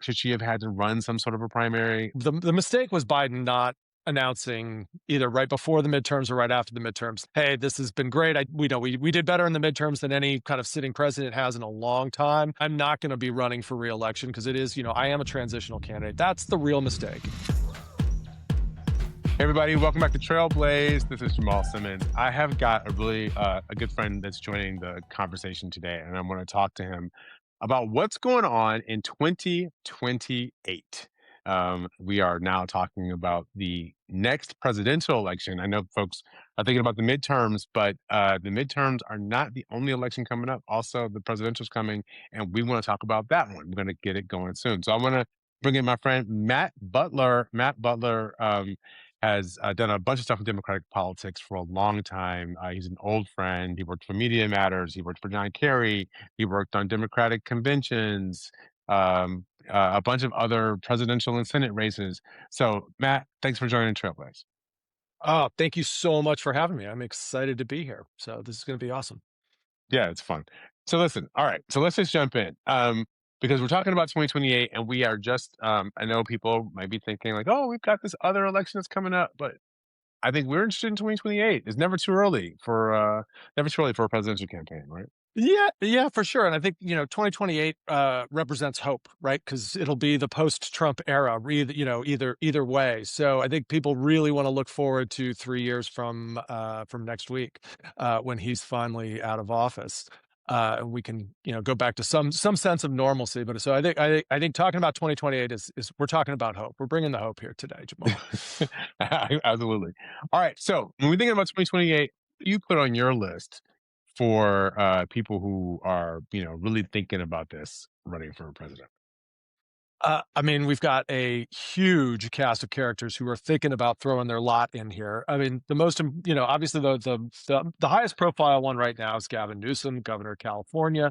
Should she have had to run some sort of a primary? The mistake was Biden not announcing either right before the midterms or right after the midterms, hey, this has been great. We know we did better in the midterms than any kind of sitting president has in a long time. I'm not going to be running for reelection because it is, I am a transitional candidate. That's the real mistake. Hey everybody, welcome back to Trailblaze. This is Jamal Simmons. I have got a really a good friend that's joining the conversation today, and I'm going to talk to him about what's going on in 2028. We are now talking about the next presidential election. I know folks are thinking about the midterms, but the midterms are not the only election coming up. Also, the presidential's coming, and we want to talk about that one. We're going to get it going soon. So I want to bring in my friend Matt Butler. Matt Butler has done a bunch of stuff in Democratic politics for a long time. He's an old friend. He worked for Media Matters. He worked for John Kerry. He worked on Democratic conventions, a bunch of other presidential and Senate races. So, Matt, thanks for joining Trailblaze. Oh, thank you so much for having me. I'm excited to be here. So this is going to be awesome. Yeah, it's fun. So listen, all right. So let's just jump in. Because we're talking about 2028 and we are just I know people might be thinking like, oh, we've got this other election that's coming up, but I think we're interested in 2028. It's never too early for a presidential campaign, right? Yeah, for sure. And I think, 2028 represents hope, right? Because it'll be the post-Trump era, either way. So I think people really want to look forward to 3 years from next week when he's finally out of office. And we can, go back to some sense of normalcy. But so I think talking about 2028 is we're talking about hope. We're bringing the hope here today, Jamal. Absolutely. All right. So when we think about 2028, you put on your list for people who are, really thinking about this running for president. I mean, we've got a huge cast of characters who are thinking about throwing their lot in here. I mean, obviously the highest profile one right now is Gavin Newsom, governor of California.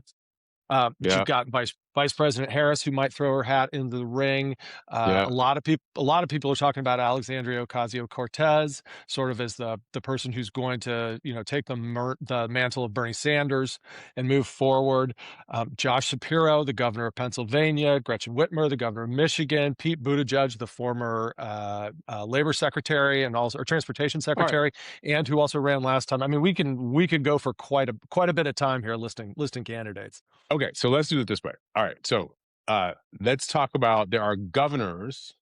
But Yeah. you've got Vice President Harris, who might throw her hat into the ring. Yeah. A lot of people are talking about Alexandria Ocasio-Cortez, sort of as the person who's going to, take the mantle of Bernie Sanders and move forward. Josh Shapiro, the governor of Pennsylvania, Gretchen Whitmer, the governor of Michigan, Pete Buttigieg, the former labor secretary and also or transportation All right. secretary, and who also ran last time. I mean, we could go for quite a bit of time here listing candidates. Okay. So let's do it this way. All right. So let's talk about there are governors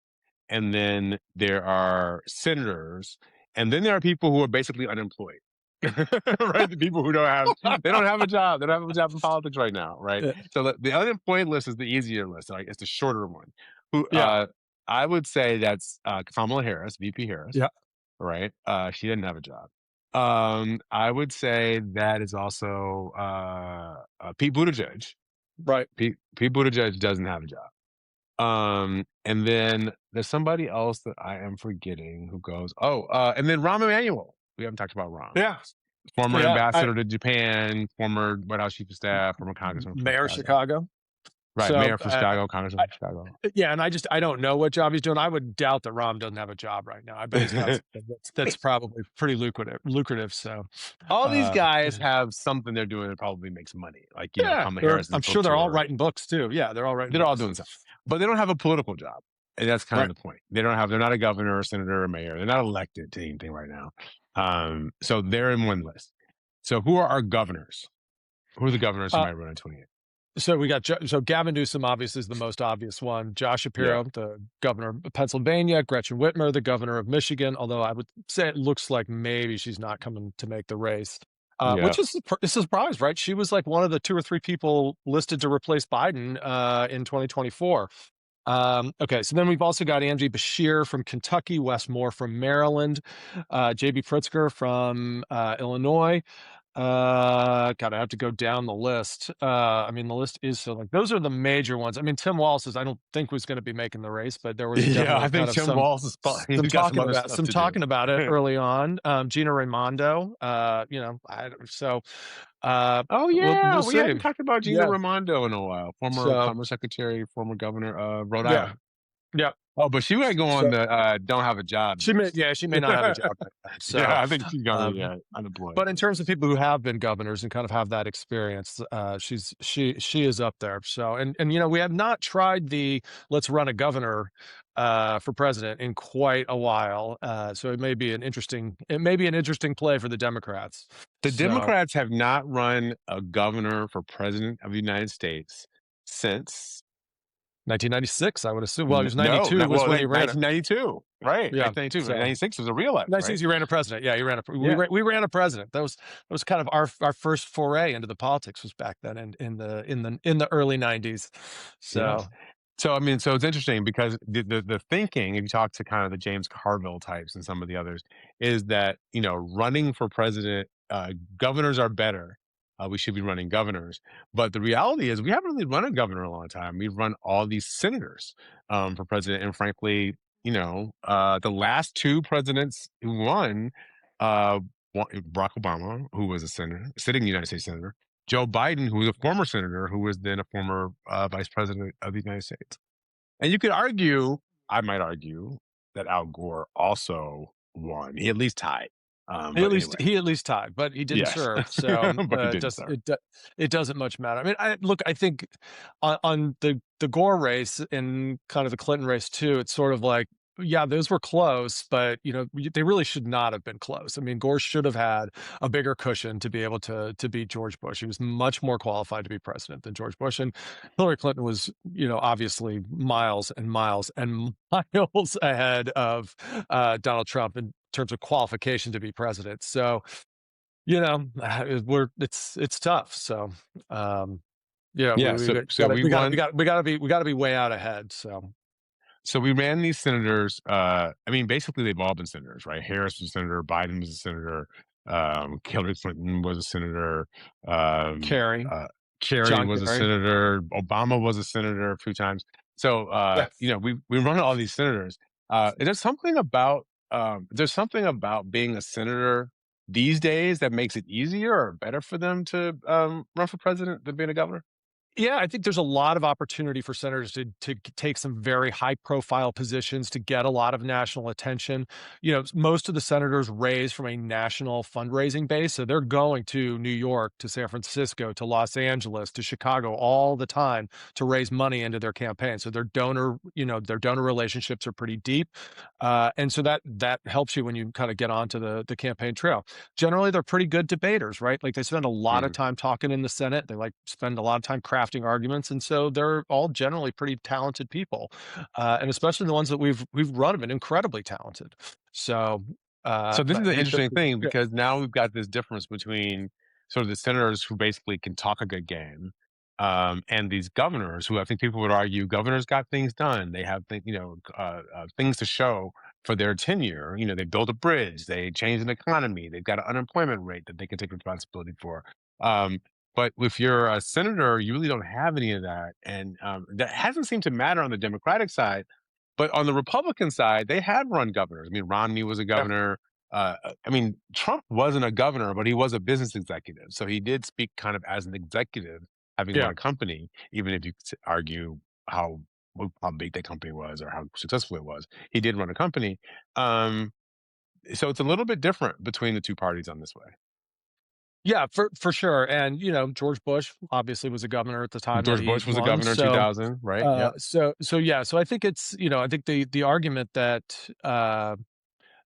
and then there are senators and then there are people who are basically unemployed. Right, the people who don't have a job, they don't have a job in politics right now, right? Yeah. So the unemployed list is the easier list, like it's the shorter one. Who Yeah. I would say that's Kamala Harris, VP Harris, Yeah. right? She didn't have a job. I would say that is also Pete Buttigieg. Right. Pete Buttigieg doesn't have a job. And then there's somebody else that I am forgetting who goes. Oh, and then Rahm Emanuel. We haven't talked about Rahm. Yeah. Former Yeah. ambassador to Japan, former White House chief of staff, former congressman from Mayor of Chicago. Chicago. Right, So, mayor from Chicago, congressman from Chicago. yeah, and I don't know what job he's doing. I would doubt that Rahm doesn't have a job right now. I bet he's got something that's probably pretty lucrative. So, All these uh, guys have something they're doing that probably makes money. Like, yeah, Kamala Harris' I'm book sure they're all tour. writing books too. Yeah, they're all writing They're all books. doing stuff. But they don't have a political job. And that's kind Right. of the point. They're not a governor or senator or mayor. They're not elected to anything right now. So they're in one list. So who are our governors? Who are the governors who Uh, might run in 28? so we got Gavin Newsom obviously is the most obvious one. Josh Yeah. Shapiro, the governor of Pennsylvania, Gretchen Whitmer, the governor of Michigan. Although I would say it looks like maybe she's not coming to make the race, Yeah. which is a surprise, right? She was like one of the two or three people listed to replace Biden in 2024. Okay, so then we've also got Angie Bashir from Kentucky, Wes Moore from Maryland, JB Pritzker from Illinois. God, I have to go down the list. I mean, the list is so like those are the major ones. I mean, Tim Walz is I don't think was going to be making the race, but there was Yeah, definitely I kind think of Tim Walz is he's got some other stuff some to do. talking about it early on. Gina Raimondo, so Oh we'll yeah, we see. hadn't talked about Gina Yeah. Raimondo in a while. Former So Commerce Secretary, former governor of Rhode yeah. Island. Yeah. Oh, but she might go on So the, don't have a job list. she may not have a job right now. So, Yeah, I think she's gonna be, um, unemployed. but in terms of people who have been governors and kind of have that experience, she is up there. So, and we have not tried the let's run a governor for president in quite a while. So it may be an interesting play for the Democrats. The So Democrats have not run a governor for president of the United States since 1996, I would assume. Well, it was no, 92 was well, when they he ran it. 1992, right, Yeah. 1992, So 96 was a reelect, nice right? things he ran a president. Yeah, he ran a Yeah, we ran a president. That was kind of our first foray into the politics was back then in the early 90s. yes. So, So, I mean, so it's interesting because the thinking, if you talk to kind of the James Carville types and some of the others, is that, running for president, governors are better. We should be running governors. But the reality is we haven't really run a governor in a long time. We've run all these senators for president. And frankly, the last two presidents who won, Barack Obama, who was a senator, sitting United States senator, Joe Biden, who was a former senator, who was then a former vice president of the United States. And you could argue, I might argue, that Al Gore also won. He at least tied. But anyway, he at least tied, but he didn't yes, serve. So, but he didn't serve. it doesn't much matter. I mean, I think on the Gore race and kind of the Clinton race too, it's sort of like, yeah, those were close, but they really should not have been close. I mean, Gore should have had a bigger cushion to be able to beat George Bush. He was much more qualified to be president than George Bush, and Hillary Clinton was, obviously miles and miles and miles ahead of Donald Trump in terms of qualification to be president. So, it's tough. So, yeah, Yeah. So we won. we gotta be way out ahead. So, So we ran these senators. I mean, basically, they've all been senators, right? Harris was a senator. Biden was a senator. Hillary Clinton was a senator. Um, Kerry, uh, Kerry John was a Kerry, senator. Obama was a senator a few times. So yes, we run all these senators. There's something about being a senator these days that makes it easier or better for them to run for president than being a governor. yeah, I think there's a lot of opportunity for senators to take some very high profile positions to get a lot of national attention. Most of the senators raise from a national fundraising base, so they're going to New York, to San Francisco, to Los Angeles, to Chicago all the time to raise money into their campaign. So their donor relationships are pretty deep, and so that helps you when you kind of get onto the campaign trail. Generally, they're pretty good debaters, right? Like they spend a lot of Mm. time talking in the Senate. They like spend a lot of time crafting arguments, and so they're all generally pretty talented people, and especially the ones that we've run have been incredibly talented. So, So this is an interesting thing yeah, because now we've got this difference between sort of the senators who basically can talk a good game, and these governors who I think people would argue governors got things done. They have things to show for their tenure. They built a bridge, they changed an economy, they've got an unemployment rate that they can take responsibility for. Um, but if you're a senator, you really don't have any of that, and that hasn't seemed to matter on the Democratic side. But on the Republican side, they had run governors. I mean, Romney was a yeah, governor. I mean, Trump wasn't a governor, but he was a business executive. So he did speak kind of as an executive, having run yeah. a company, even if you could argue how how big that company was or how successful it was. He did run a company. Um, so it's a little bit different between the two parties on this way. Yeah, for sure. And George Bush obviously was a governor at the time that George he Bush was a won. governor in So 2000, right? Yep. yeah, so I think it's I think the argument that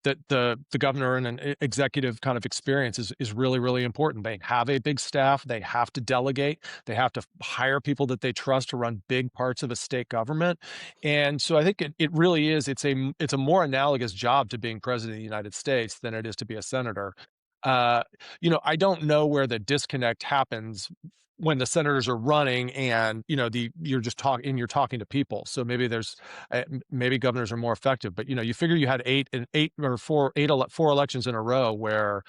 that the governor and an executive kind of experience is really really important. They have a big staff. They have to delegate. They have to hire people that they trust to run big parts of a state government. And so I think it really is. It's a more analogous job to being president of the United States than it is to be a senator. Uh, I don't know where the disconnect happens when the senators are running and you're talking to people. So maybe maybe governors are more effective, but you figure you had four elections in a row where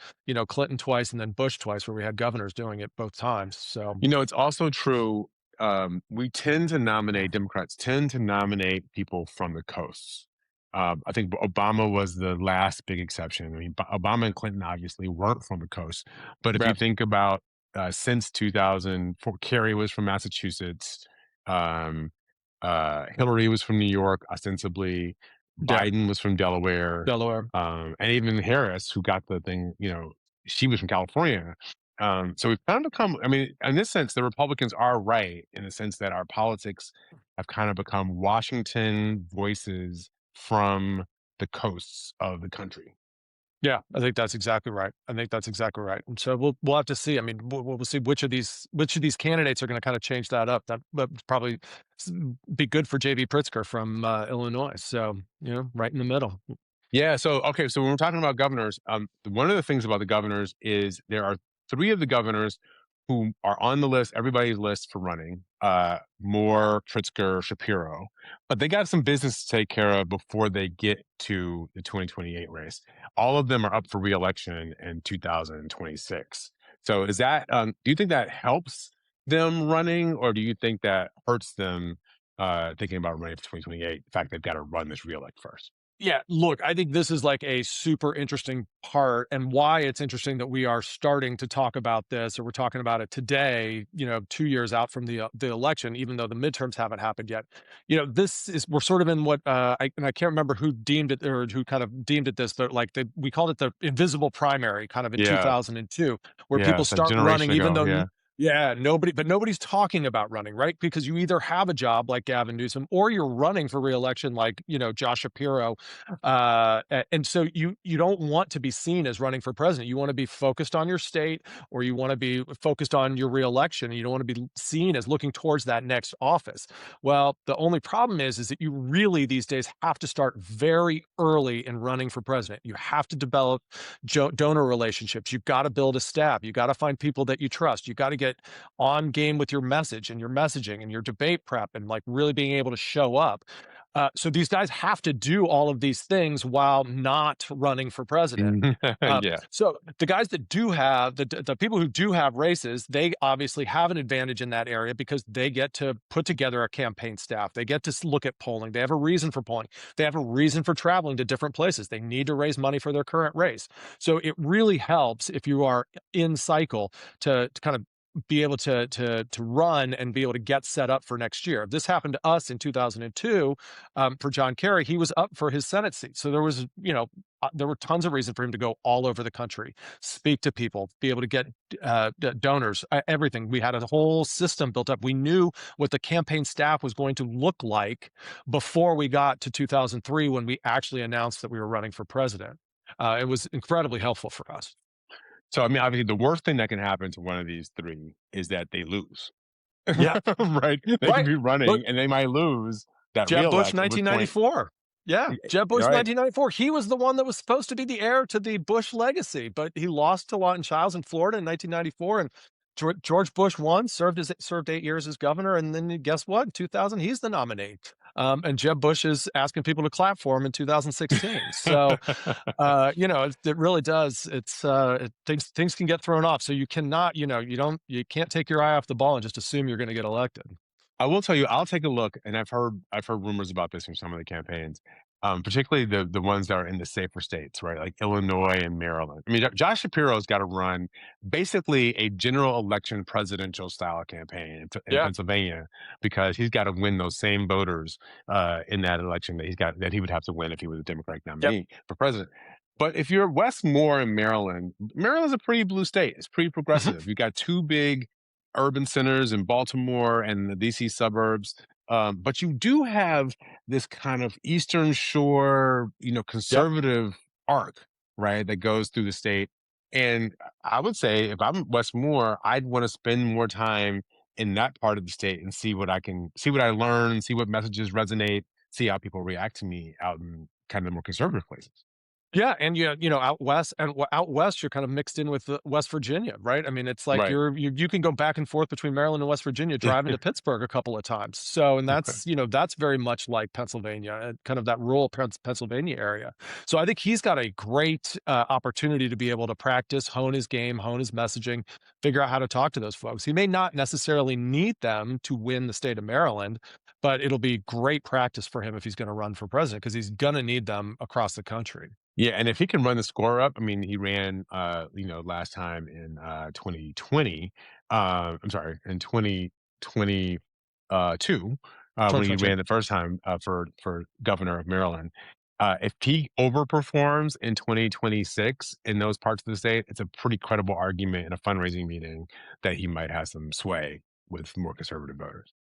Clinton twice and then Bush twice, where we had governors doing it both times. So It's also true. Democrats tend to nominate people from the coasts. I think Obama was the last big exception. I mean, Obama and Clinton obviously weren't from the coast, but if you yeah, think about since 2004, Kerry was from Massachusetts. Um, Hillary was from New York, ostensibly. Yeah, Biden was from Delaware, Delaware. and even Harris, who got the thing, she was from California. So we've kind of become. I mean, in this sense, the Republicans are right in the sense that our politics have kind of become Washington voices from the coasts of the country. Yeah, I think that's exactly right. I think that's exactly right. And so we'll have to see. I mean, we'll see which of these candidates are going to kind of change that up. That would probably s- be good for JB Pritzker from Illinois. So right in the middle. Yeah. So okay. So when we're talking about governors, one of the things about the governors is there are three of the governors who are on the list, everybody's list for running. Moore, Pritzker, Shapiro, but they got some business to take care of before they get to the 2028 race. All of them are up for reelection in 2026. So is that? Do you think that helps them running, or do you think that hurts them thinking about running for 2028? The fact they've got to run this reelect first. Yeah, look, I think this is like a super interesting part and why it's interesting that we are starting to talk about this or we're talking about it today, 2 years out from the election, even though the midterms haven't happened yet. This is we're sort of in what I can't remember who deemed it or who kind of deemed it this, but like we called it the invisible primary kind of in Yeah. 2002, where Yeah, people it's a start running generation even ago, though yeah. yeah, nobody's talking about running, right? Because you either have a job like Gavin Newsom or you're running for reelection like, Josh Shapiro and so you don't want to be seen as running for president. You want to be focused on your state, or you want to be focused on your reelection. And you don't want to be seen as looking towards that next office. Well, the only problem is that you really these days have to start very early in running for president. You have to develop donor relationships. You've got to build a staff. You got to find people that you trust. You got to get on game with your message and your messaging and your debate prep and like really being able to show up. So these guys have to do all of these things while not running for president. Yeah. So the guys that do have the people who do have races, they obviously have an advantage in that area because they get to put together a campaign staff. They get to look at polling. They have a reason for polling. They have a reason for traveling to different places. They need to raise money for their current race. So it really helps if you are in cycle to kind of be able to run and be able to get set up for next year. This happened to us in 2002 for John Kerry. He was up for his Senate seat, so there were tons of reason for him to go all over the country, speak to people, be able to get donors, everything. We had a whole system built up. We knew what the campaign staff was going to look like before we got to 2003 when we actually announced that we were running for president. It was incredibly helpful for us. So, I mean, obviously, the worst thing that can happen to one of these 3 is that they lose, Yeah, right? They could right. be Look, running, and they might lose that Jeb Bush, reelect, at which point 1994. Yeah, Jeb Bush, right? 1994. He was the one that was supposed to be the heir to the Bush legacy, but he lost to Lawton Chiles in Florida in 1994, and George Bush won, served 8 years as governor, and then guess what? In 2000, he's the nominee. And Jeb Bush is asking people to clap for him in 2016. So, it really does. Things can get thrown off. So you cannot, you can't take your eye off the ball and just assume you're going to get elected. I will tell you, I'll take a look, and I've heard rumors about this from some of the campaigns, particularly the ones that are in the safer states, right, like Illinois and Maryland. I mean, Josh Shapiro's got to run basically a general election presidential style campaign in Yeah. Pennsylvania because he's got to win those same voters in that election that he would have to win if he was a Democratic Yep. nominee for president. But if you're Wes Moore in Maryland, Maryland's a pretty blue state. It's pretty Mhm. progressive. You got two big urban centers in Baltimore and the DC suburbs. But you do have this kind of Eastern Shore, Yep. conservative arc, right, that goes through the state. And I would say if I'm West Moore, I'd want to spend more time in that part of the state and see what I learn, see what messages resonate, see how people react to me out in kind of the more conservative places. Yeah, and out west out west, you're kind of mixed in with West Virginia, right? I mean, it's like Right. you can go back and forth between Maryland and West Virginia, driving to Pittsburgh a couple of times. So, and that's very much like Pennsylvania, kind of that rural Pennsylvania area. So, I think he's got a great opportunity to be able to practice, hone his game, hone his messaging, figure out how to talk to those folks. He may not necessarily need them to win the state of Maryland, but it'll be great practice for him if he's going to run for president because he's going to need them across the country. Yeah, and if he can run the score up, I mean, he ran, last time in 2020. I'm sorry, in 2022. when he 2022. ran the first time for governor of Maryland. If he overperforms in 2026 in those parts of the state, it's a pretty credible argument in a fundraising meeting that he might have some sway with more conservative voters.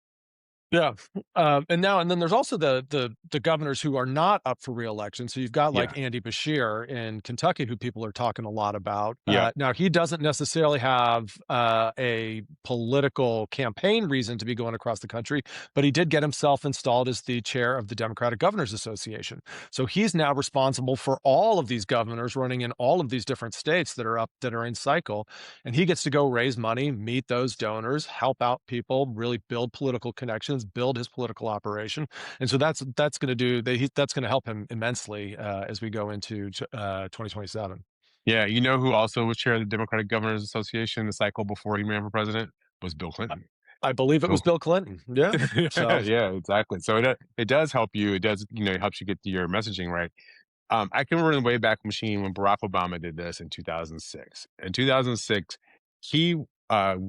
Yeah, and then there's also the governors who are not up for reelection. So you've got Yeah. like Andy Bashir in Kentucky, who people are talking a lot about. Yeah. Now he doesn't necessarily have a political campaign reason to be going across the country, but he did get himself installed as the chair of the Democratic Governors Association. So he's now responsible for all of these governors running in all of these different states that are in cycle, and he gets to go raise money, meet those donors, help out people, really build political connections, build his political operation, and so that's going to do that's going to help him immensely as we go into 2027. Yeah. You know who also was chair of the Democratic Governors Association the cycle before he ran for president was Bill I Clinton. I believe it was Bill Bill Clinton. Yeah. Yeah, So yeah, exactly. So it does help you. It does, it helps you get your messaging right. I can remember in the Wayback Machine when Barack Obama did this in 2006. In 2006, he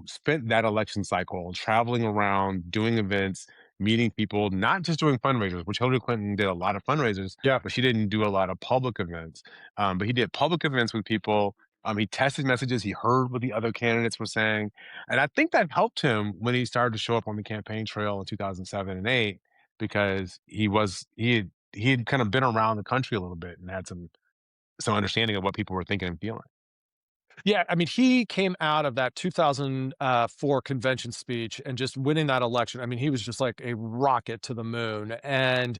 spent that election cycle traveling around, doing events, meeting people, not just doing fundraisers, which Hillary Clinton did a lot of fundraisers, yeah, but she didn't do a lot of public events. But he did public events with people. He tested messages. He heard what the other candidates were saying. And I think that helped him when he started to show up on the campaign trail in 2007 and 8 because he had kind of been around the country a little bit and had some understanding of what people were thinking and feeling. yeah. I mean, he came out of that 2004 convention speech and just winning that election. I mean, he was just like a rocket to the moon, and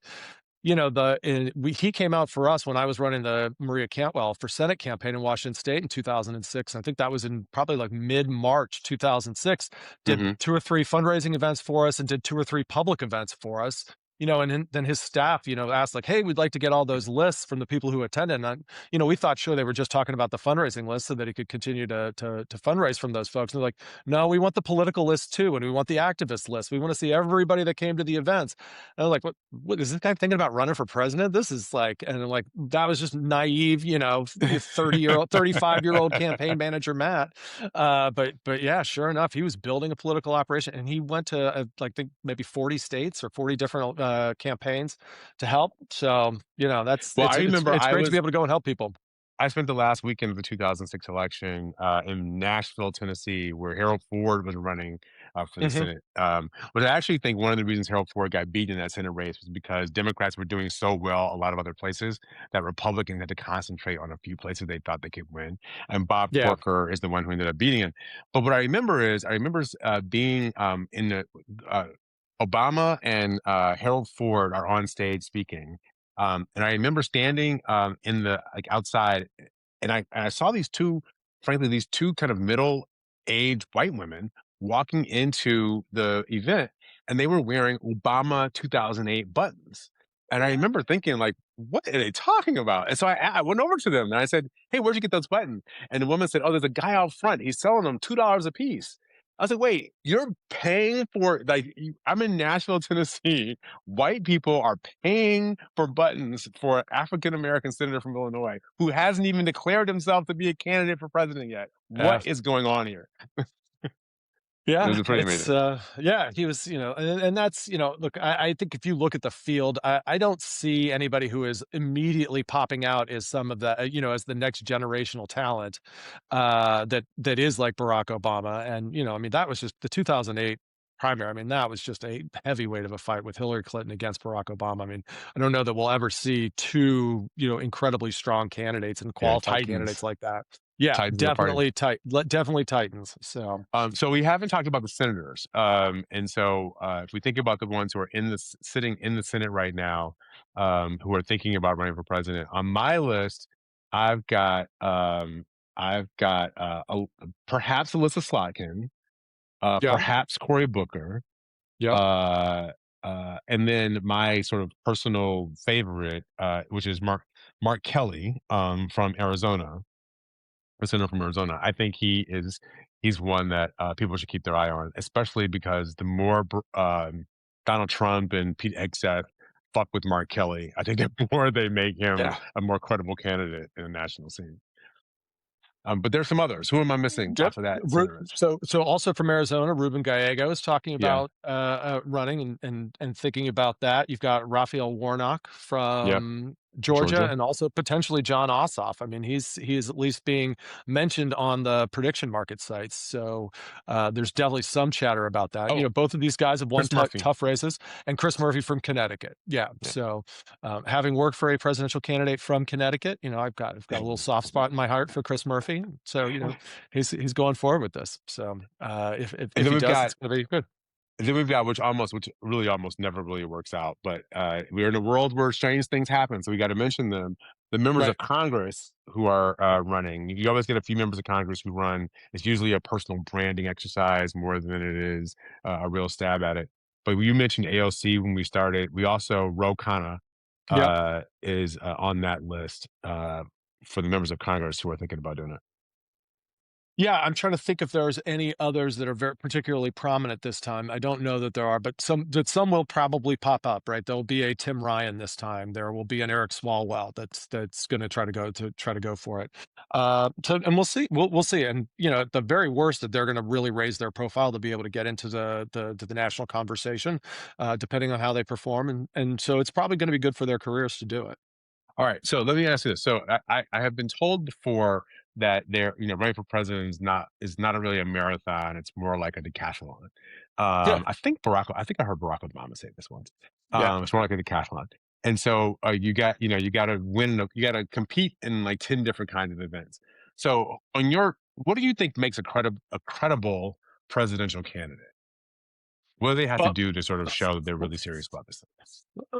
he came out for us when I was running the Maria Cantwell for Senate campaign in Washington State in 2006. I think that was in probably like mid-March 2006. Did Mhm. 2 or 3 fundraising events for us and did 2 or 3 public events for us. And then his staff, asked like, "Hey, we'd like to get all those lists from the people who attended." And we thought sure they were just talking about the fundraising list so that he could continue to fundraise from those folks. And they're like, "No, we want the political list too, and we want the activist list. We want to see everybody that came to the events." And I'm like, what is this guy thinking about running for president? This is like, and I'm like, that was just naive, 30-year-old, 35-year-old campaign manager Matt. But yeah, sure enough, he was building a political operation, and he went to like think maybe 40 states or 40 different campaigns to help. So that's Well, I remember it's great to be able to go and help people. I spent the last weekend of the 2006 election in Nashville, Tennessee, where Harold Ford was running for the Hmm. Senate. But I actually think one of the reasons Harold Ford got beat in that Senate race was because Democrats were doing so well a lot of other places that Republicans had to concentrate on a few places they thought they could win. And Bob Yeah, Corker is the one who ended up beating him. But what I remember being in the uh, Obama and Harold Ford are on stage speaking. And I remember standing in the like outside, and I saw frankly, these two kind of middle-aged white women walking into the event, and they were wearing Obama 2008 buttons. And I remember thinking, like, what are they talking about? And so I went over to them and I said, "Hey, where'd you get those buttons?" And the woman said, "Oh, there's a guy out front. He's selling them $2 a piece." I was like, "Wait, you're paying for I'm in Nashville, Tennessee. White people are paying for buttons for an African American senator from Illinois who hasn't even declared himself to be a candidate for president yet. yeah. What is going on here?" It Yeah, was pretty amazing. yeah, he was, and that's, look, I think if you look at the field, I don't see anybody who is immediately popping out as some of the, as the next generational talent, that is like Barack Obama. And, I mean, that was just the 2008 primary. I mean, that was just a heavyweight of a fight with Hillary Clinton against Barack Obama. I mean, I don't know that we'll ever see two, incredibly strong candidates and Yeah, qualified candidates Titans. like that. Yeah, Titans of the party. definitely Titans. So, So we haven't talked about the senators. And so if we think about the ones who are sitting in the Senate right now, who are thinking about running for president, on my list, I've got perhaps Alyssa Slotkin, yeah. perhaps Cory Booker, Yep. uh, and then my sort of personal favorite, which is Mark Kelly from Arizona, a senator from Arizona. I think he's one that people should keep their eye on, especially because the more Donald Trump and Pete Hegseth fuck with Mark Kelly, I think the more they make him Yeah. a more credible candidate in the national scene. But there's some others. Who am I missing Yep. off of that senior list? So also from Arizona, Ruben Gallego is talking Yeah. about running and thinking about that. You've got Raphael Warnock Yep. from Georgia, Georgia. and also potentially John Ossoff. I mean, he's at least being mentioned on the prediction market sites. So there's definitely some chatter about that. Oh, Both of these guys have won Chris Murphy. tough races, and Chris Murphy from Connecticut. Yeah. Yeah. So having worked for a presidential candidate from Connecticut, I've got a little soft spot in my heart for Chris Murphy. So he's going forward with this. So And if then he we've does, got it's going to be good. which really almost never really works out. But we're in a world where strange things happen, so we got to mention them. The members Right. of Congress who are running. You always get a few members of Congress who run. It's usually a personal branding exercise more than it is a real stab at it. But you mentioned AOC when we started. We also Ro Khanna Yep. is on that list for the members of Congress who are thinking about doing it. Yeah, I'm trying to think if there's any others that are very particularly prominent this time. I don't know that there are, but some will probably pop up, right? There'll be a Tim Ryan this time. There will be an Eric Swalwell that's going to try to go for it. And we'll see. We'll see. And at the very worst, that they're going to really raise their profile to be able to get into the national conversation, depending on how they perform. And so it's probably going to be good for their careers to do it. All right, so let me ask you this. So I have been told before that running for president is not a really a marathon. It's more like a decathlon. Yeah. I think I heard Barack Obama say this once. Yeah. It's more like a decathlon. And so you got to you got to compete in like 10 different kinds of events. So what do you think makes a credible presidential candidate? What do they have to Well, do to sort of show that they're really serious about this thing?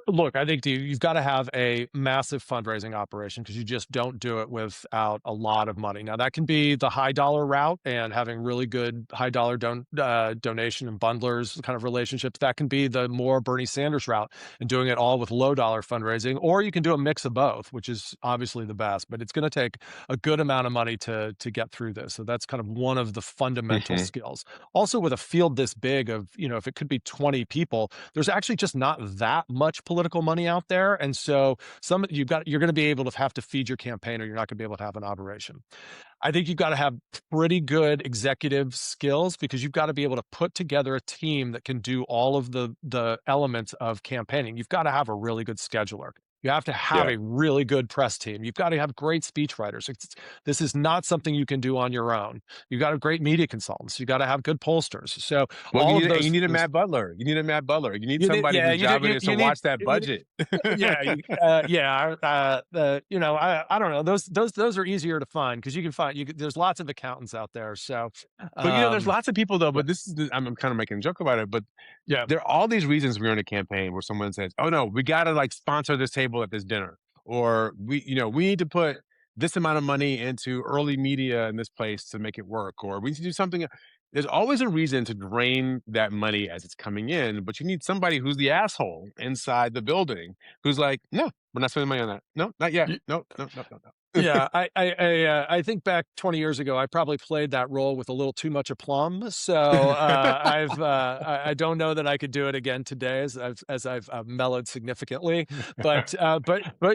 look, I think you've got to have a massive fundraising operation because you just don't do it without a lot of money. Now, that can be the high dollar route and having really good high dollar donation and bundlers kind of relationships. That can be the more Bernie Sanders route and doing it all with low dollar fundraising, or you can do a mix of both, which is obviously the best. But it's going to take a good amount of money to get through this. So that's kind of one of the fundamental Hmm. skills. Also, with a field this big of if it could be 20 people, there's actually just not that much political money out there. And so you're going to be able to have to feed your campaign, or you're not going to be able to have an operation. I think you've got to have pretty good executive skills because you've got to be able to put together a team that can do all of the elements of campaigning. You've got to have a really good scheduler. You have to have Yeah. a really good press team. You've got to have great speechwriters. This is not something you can do on your own. You've got to have great media consultants. You've got to have good pollsters. So Well, all of you those need a things. Matt Butler. You need a Matt Butler. You need You need, somebody yeah, whose you do. job it is to watch that You need, budget. yeah, yeah. I don't know. Those are easier to find because you can find there's lots of accountants out there. So, But there's um, lots of people though. yeah, But I'm kind of making a joke about it. But yeah, there are all these reasons we're in a campaign where someone says, "Oh no, we got to like sponsor this table at this dinner," or we need to put this amount of money into early media in this place to make it work, or we need to do something. There's always a reason to drain that money as it's coming in, but you need somebody who's the asshole inside the building who's like, "No, we're not spending money on that. No, not yet. No, no, no, no, no." Yeah, I think back 20 years ago, I probably played that role with a little too much aplomb. So I don't know that I could do it again today, as I've mellowed significantly. But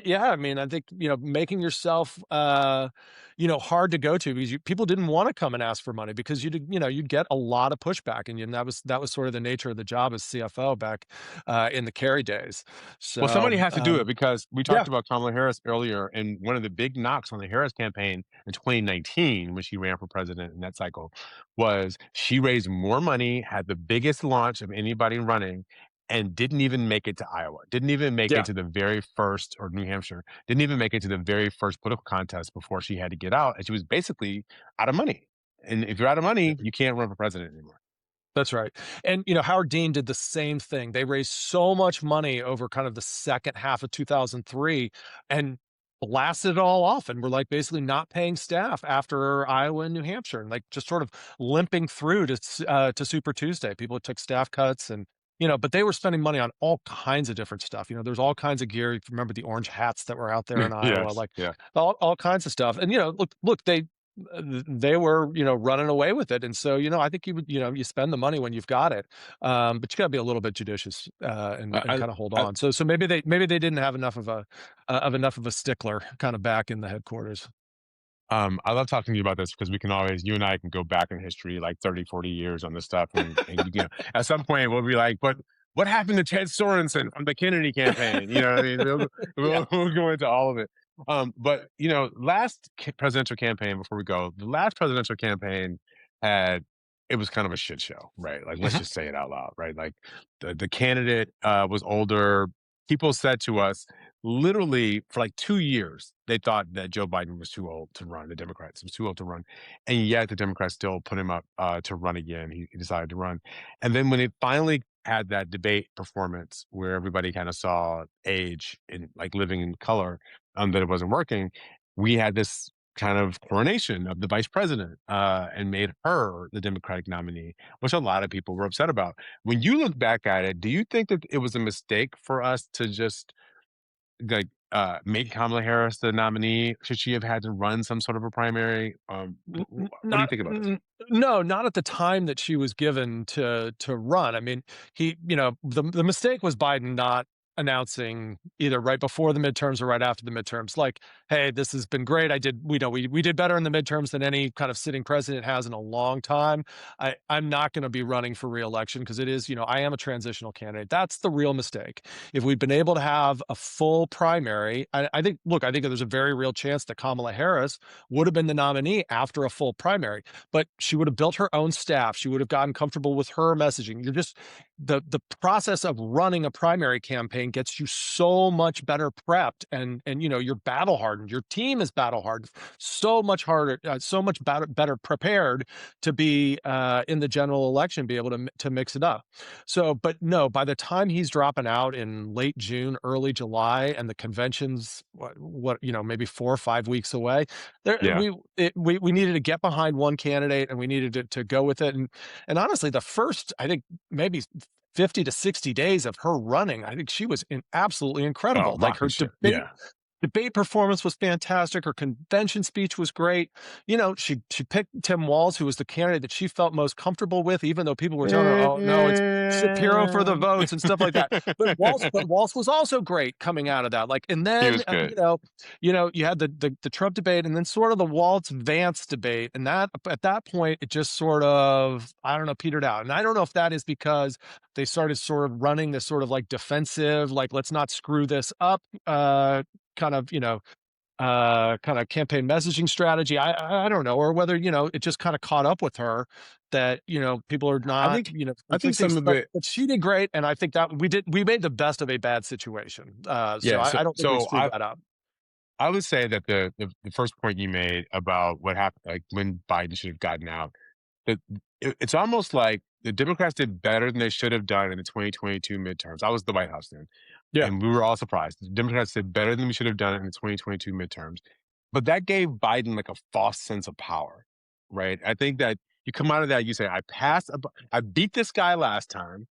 yeah, I mean, I think making yourself hard to go to because people didn't want to come and ask for money because you'd get a lot of pushback, and that was sort of the nature of the job as CFO back in the Kerry days. Well, somebody So has to do it because we yeah, talked about Kamala Harris earlier, and one of the big knocks on the Harris campaign in 2019 when she ran for president in that cycle was she raised more money, had the biggest launch of anybody running, and didn't even make it to Iowa. Didn't even make it yeah. to the very first, or New Hampshire. Didn't even make it to the very first political contest before she had to get out, and she was basically out of money. And if you're out of money, you can't run for president anymore. That's right. And, Howard Dean did the same thing. They raised so much money over kind of the second half of 2003 and blasted it all off and were like basically not paying staff after Iowa and New Hampshire and like just sort of limping through to Super Tuesday. People took staff cuts and but they were spending money on all kinds of different stuff. There's all kinds of gear. If you remember the orange hats that were out there in Iowa, Yes. like Yeah. all kinds of stuff. And look, they were running away with it, and so I think you spend the money when you've got it, but you got to be a little bit judicious and I, kind of hold I, on. So maybe they didn't have enough of a stickler kind of back in the headquarters. I love talking to you about this because we can always, you and I can go back in history like 30, 40 years on this stuff. And at some point we'll be like, but what happened to Ted Sorensen from the Kennedy campaign? You know what I mean? Yeah. We'll go into all of it. But, last presidential campaign before we go, the last presidential campaign had, it was kind of a shit show, right? Like, let's Mhm. just say it out loud, right? Like the candidate was older. People said to us, literally for like 2 years, they thought that Joe Biden was too old to run, the Democrats was too old to run, and yet the Democrats still put him up, to run again. He decided to run, and then when it finally had that debate performance where everybody kinda saw age and, like, living in color, that it wasn't working, we had this kind of coronation of the vice president, and made her the Democratic nominee, which a lot of people were upset about. When you look back at it, do you think that it was a mistake for us to just like, make Kamala Harris the nominee? Should she have had to run some sort of a primary? What do you Not think about this? no, not at the time that she was given to run. I mean, the mistake was Biden not announcing either right before the midterms or right after the midterms, like, "Hey, this has been great. We did better in the midterms than any kind of sitting president has in a long time. I'm not gonna be running for reelection because it is, I am a transitional candidate." That's the real mistake. If we'd been able to have a full primary, I think there's a very real chance that Kamala Harris would have been the nominee after a full primary, but she would have built her own staff. She would have gotten comfortable with her messaging. The process of running a primary campaign gets you so much better prepped, and you're battle hardened. Your team is battle hardened, so much harder, so much better prepared to be in the general election, be able to mix it up. So, but no, by the time he's dropping out in late June, early July, and the convention's maybe 4 or 5 weeks away, there Yeah. we needed to get behind one candidate, and we needed to go with it. And honestly, the first, I think, maybe 50 to 60 days of her running, I think she was absolutely Oh, incredible. Like, rocket her ship. Yeah. debate performance was fantastic. Her convention speech was great. She picked Tim Walz, who was the candidate that she felt most comfortable with, even though people were telling her, "Oh no, it's Shapiro for the votes," and stuff like that. But Walz was also great coming out of that. Like, and He then was good. you had the Trump debate, and then sort of the Walz Vance debate, and that at that point it just sort of, I don't know, petered out. And I don't know if that is because they started sort of running this sort of like defensive, like, let's not screw this up, kind of, kind of campaign messaging strategy. I don't know, or whether it just kind of caught up with her that people are I not think I think conflicting some of stuff. it. But she did great, and I think that we made the best of a bad situation. So Yeah. I don't think we So screwed that up. I would say that the first point you made about what happened, like when Biden should have gotten out, it, it's almost like the Democrats did better than they should have done in the 2022 midterms. I was the White House then, Yeah, and we were all surprised. The Democrats did better than we should have done in the 2022 midterms, but that gave Biden like a false sense of power, right? I think that you come out of that, you say, I beat this guy last time.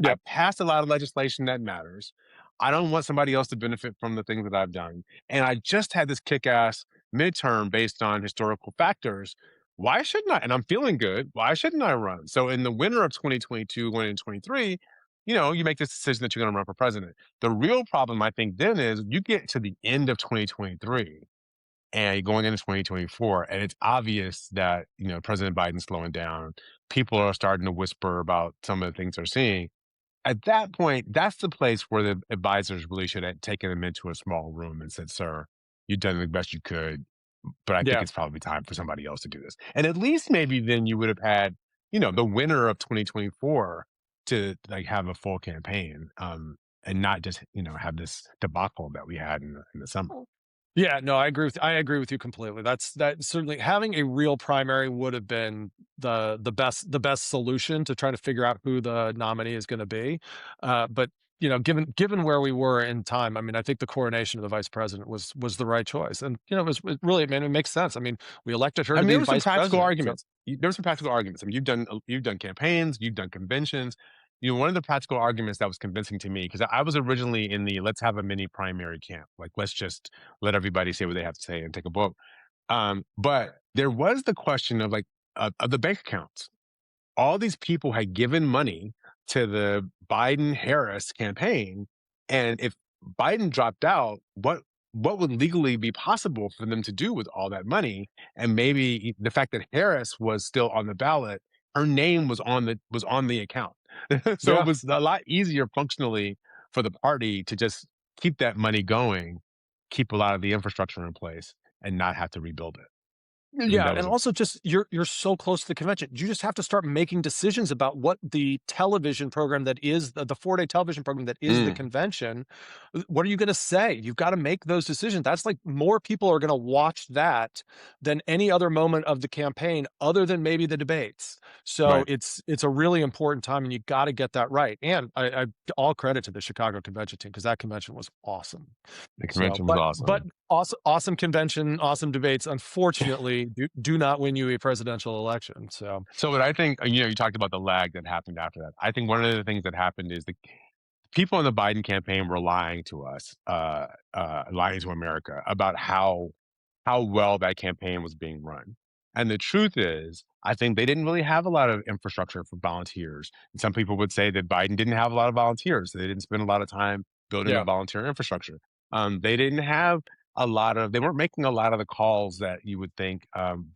I yeah, passed a lot of legislation that matters. I don't want somebody else to benefit from the things that I've done. And I just had this kick ass midterm based on historical factors. Why shouldn't I? And I'm feeling good. Why shouldn't I run? So in the winter of 2022, going into 23, you make this decision that you're going to run for president. The real problem, I think, then is you get to the end of 2023 and going into 2024, and it's obvious that, President Biden's slowing down. People are starting to whisper about some of the things they're seeing. At that point, that's the place where the advisors really should have taken him into a small room and said, "Sir, you've done the best you could, but I think yeah. it's probably time for somebody else to do this." And at least maybe then you would have had, the winner of 2024 to like have a full campaign, and not just, have this debacle that we had in the summer. Yeah, no, I agree with you completely. That certainly, having a real primary would have been the best solution to try to figure out who the nominee is going to be. But given where we were in time, I mean, I think the coronation of the vice president was the right choice, and it really, man, it makes sense. I mean, we elected her I to mean, be there were some vice practical president, so arguments. There were some practical arguments. I mean, you've done campaigns, you've done conventions. One of the practical arguments that was convincing to me, because I was originally in the let's have a mini primary camp, like let's just let everybody say what they have to say and take a vote. But there was the question of like of the bank accounts. All these people had given money to the Biden Harris campaign, and if Biden dropped out, what what would legally be possible for them to do with all that money. And maybe the fact that Harris was still on the ballot, her name was on the account. So it Yeah. was a lot easier functionally for the party to just keep that money going, keep a lot of the infrastructure in place, and not have to rebuild it. I think Yeah, that and was a also just you're so close to the convention. You just have to start making decisions about what the television program that is the 4-day television program that is the mm, convention. What are you going to say? You've got to make those decisions. That's like more people are going to watch that than any other moment of the campaign, other than maybe the debates. So right. it's a really important time, and you got to get that right. And I all credit to the Chicago convention team because that convention was awesome. The So, convention was but awesome. awesome convention, awesome debates, unfortunately, do not win you a presidential election, so So what I think, you talked about the lag that happened after that. I think one of the things that happened is the people in the Biden campaign were lying to us, lying to America about how well that campaign was being run. And the truth is, I think they didn't really have a lot of infrastructure for volunteers. And some people would say that Biden didn't have a lot of volunteers. They didn't spend a lot of time building a yeah, volunteer infrastructure. They didn't have they weren't making a lot of the calls that you would think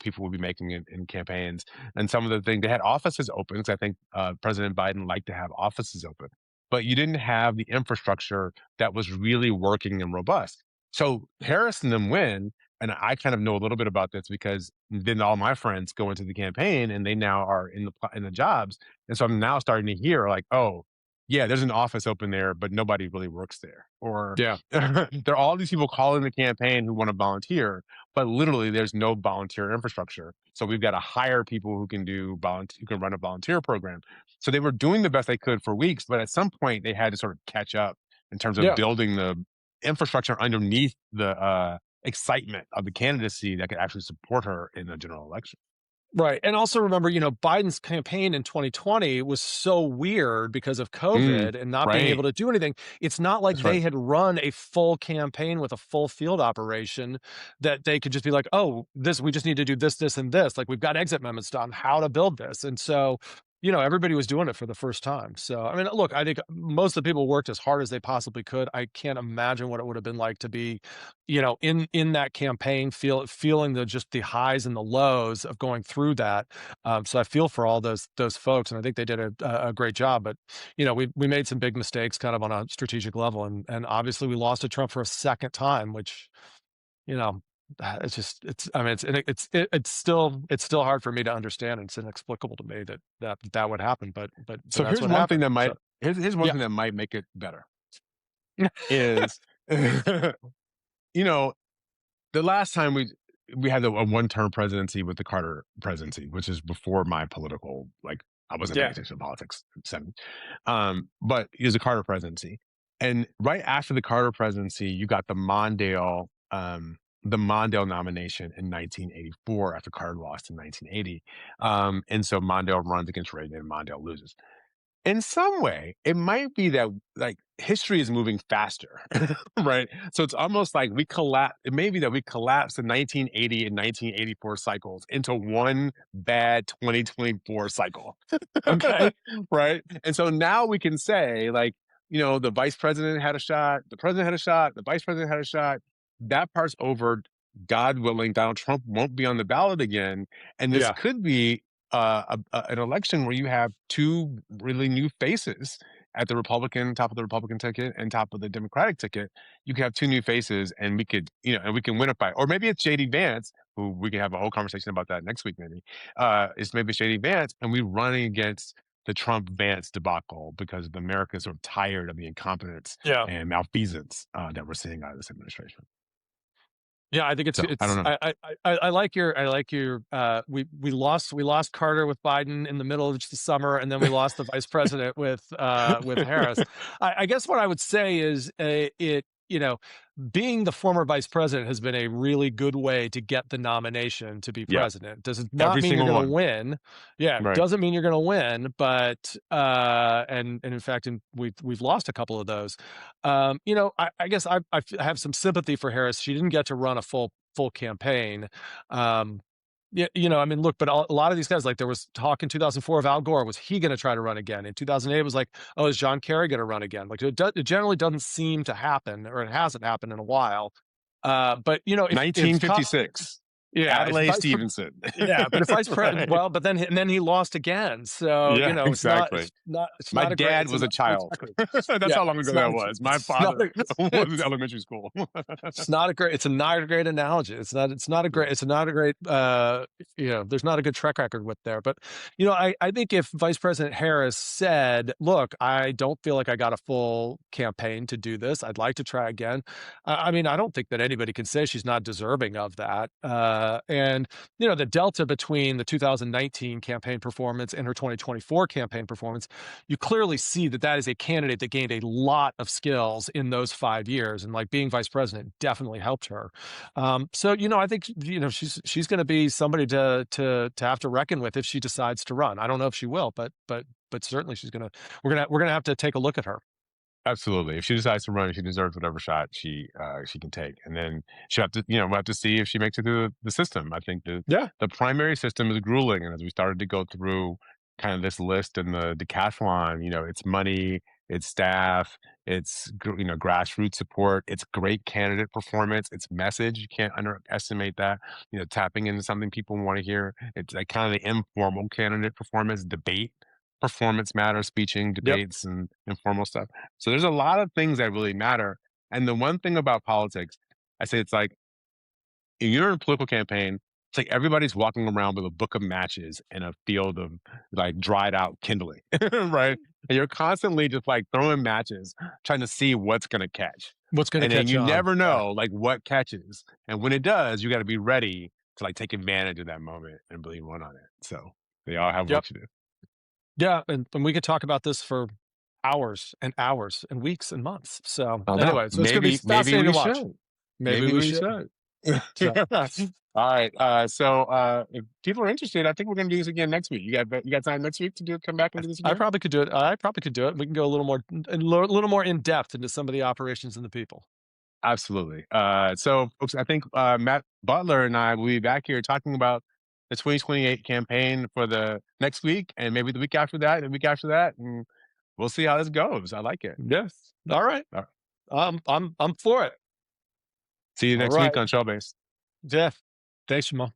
people would be making in campaigns. And some of the things, they had offices open. 'Cause I think President Biden liked to have offices open, but you didn't have the infrastructure that was really working and robust. So Harris and them win, and I kind of know a little bit about this because then all my friends go into the campaign and they now are in the jobs, and so I'm now starting to hear like, oh, yeah, there's an office open there, but nobody really works there, or yeah, there are all these people calling the campaign who want to volunteer, but literally there's no volunteer infrastructure. So we've got to hire people who can who can run a volunteer program. So they were doing the best they could for weeks, but at some point they had to sort of catch up in terms of yeah. building the infrastructure underneath the excitement of the candidacy that could actually support her in the general election. Right, and also remember, Biden's campaign in 2020 was so weird because of Mm, COVID and not being able right. to do anything. It's not like That's right. they had run a full campaign with a full field operation that they could just be like, "Oh, this we just need to do this, this, and this. Like, we've got exit memos on how to build this." And so, everybody was doing it for the first time. So, I mean, look, I think most of the people worked as hard as they possibly could. I can't imagine what it would have been like to be in that campaign, feeling the highs and the lows of going through that. So I feel for all those folks, and I think they did a great job. But we made some big mistakes, kind of on a strategic level, and obviously we lost to Trump for a second time, which you know. It's just it's I mean it's still hard for me to understand. It's inexplicable to me that would happen, but So that's what happened. So here's one yeah, thing that might make it better is you know the last time we had a one-term presidency with the Carter presidency, which is before my political, like, I wasn't paying yeah, attention to politics seven. But it was a Carter presidency. And right after the Carter presidency, you got the Mondale nomination in 1984 after Carter lost in 1980. And so Mondale runs against Reagan and Mondale loses. In some way, it might be that, like, history is moving faster, right? So it's almost like it may be that we collapse the 1980 and 1984 cycles into one bad 2024 cycle. okay, Right? And so now we can say, like, the vice president had a shot, the president had a shot, the vice president had a shot. That part's over. God willing, Donald Trump won't be on the ballot again. And this yeah, could be an election where you have two really new faces at the top of the Republican ticket and top of the Democratic ticket. You could have two new faces, and we can win it by, or maybe it's JD Vance, who we can have a whole conversation about that next week. Maybe it's maybe JD Vance, and we're running against the Trump Vance debacle because America is sort of tired of the incompetence yeah. and malfeasance that we're seeing out of this administration. Yeah, I think So I don't it's know. I like your we lost Carter with Biden in the middle of the summer, and then we lost the vice president with Harris. I guess what I would say is being the former vice president has been a really good way to get the nomination to be Yep, president. Does it not every mean you're single going to one. win? Yeah, Right. doesn't mean you're going to win, but and in fact, we've lost a couple of those. I guess I have some sympathy for Harris. She didn't get to run a full campaign. Um, yeah, I mean, look, but a lot of these guys, like there was talk in 2004 of Al Gore. Was he going to try to run again? In 2008, it was like, oh, is John Kerry going to run again? Like it generally doesn't seem to happen, or it hasn't happened in a while. But if 1956, yeah, if Adlai vice Stevenson. yeah, but if vice president, Right. well, but then he lost again. So, Yeah, exactly. it's My not a great, dad was a not a child. track record. That's Yeah, how long ago that was. My it's not father a, was in elementary school. it's not a great analogy. Yeah. It's not a great, there's not a good track record with there. But, I think if Vice President Harris said, look, I don't feel like I got a full campaign to do this. I'd like to try again. I mean, I don't think that anybody can say she's not deserving of that. And, the delta between the 2019 campaign performance and her 2024 campaign performance, you clearly see that that is a candidate that gained a lot of skills in those 5 years, and like being vice president definitely helped her. So I think she's going to be somebody to have to reckon with if she decides to run. I don't know if she will, but certainly we're gonna have to take a look at her. Absolutely. If she decides to run, she deserves whatever shot she can take, and then she'll have to, we'll have to see if she makes it through the system. I think Yeah. the primary system is grueling, and as we started to go through kind of this list and the decathlon, it's money, it's staff, it's grassroots support, it's great candidate performance, it's message. You can't underestimate that. Tapping into something people want to hear. It's like kind of the informal candidate performance, debate performance matters, speeching, Yep. debates, and informal stuff. So there's a lot of things that really matter. And the one thing about politics, I say it's like if you're in a political campaign, it's like everybody's walking around with a book of matches and a field of like dried out kindling, right? And you're constantly just like throwing matches, trying to see what's going to catch. What's going to And then catch you on? never Yeah. know like what catches. And when it does, you got to be ready to like take advantage of that moment and really run on it. So they all have work Yep. to do. Yeah. And we could talk about this for hours and hours and weeks and months. So I don't know. anyway, so it's going to be Maybe fascinating we to watch. should. Maybe Maybe we we should. should. So All right. So if people are interested, I think we're going to do this again next week. You got time next week to come back and do this I again? probably could do it. I probably could do it. We can go a little more in depth into some of the operations and the people. Absolutely. So folks, I think Matt Butler and I will be back here talking about the 2028 campaign for the next week and maybe the week after that and the week after that. And we'll see how this goes. I like it. Yes. All right. All right. I'm for it. See you All next week right. on Showbase. Jeff. Thanks, Jamal.